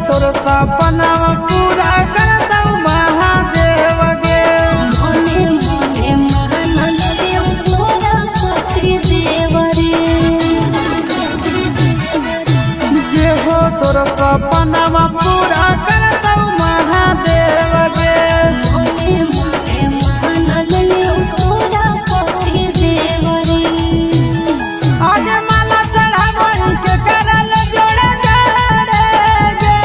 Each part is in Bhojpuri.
तोर सपना पूरा कर दऊ महादेव गे मने मने मानल देव तोरा पति देव रे जे हो तोर सपना पूरा कर दऊ महादेव गे मने मने मानल देव तोरा पति देव रे आज माला चढ़ावन के करल जोड़े जोड़े गे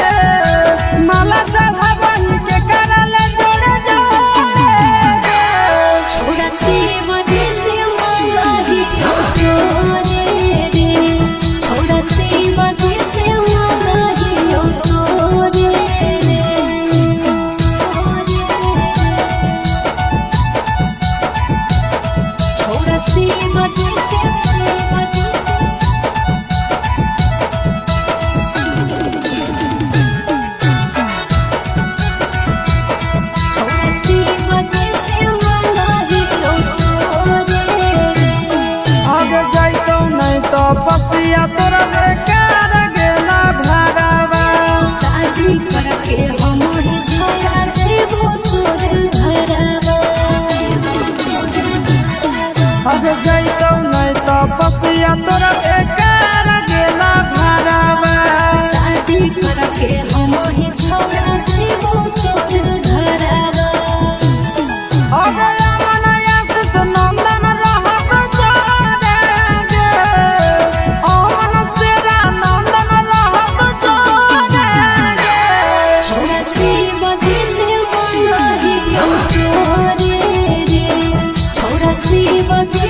माला चढ़ावन के करल जोड़े जोड़े गे छोड़ा शिव जी से मंगाही तोरे रे छोड़ा शिव जी से मंगाही तोरे रे छोड़ा शिव जी से पसिया तोरा बेकार गेला भरावा शादी करके हम ही छोड़ा जेबो तोर घरवा अब जइतो नहीं तो पसिया तोरा बेकार गेला भरावा शादी करके हम ही छोड़ा जेबो तोर घरवा अब अमन आशीष नंदन रहब जोड़े गे अमन शेरा नंदन रहब जोड़े गे छोड़ा शिव जी से मंगाही तोरे रे छोड़ा शिव जी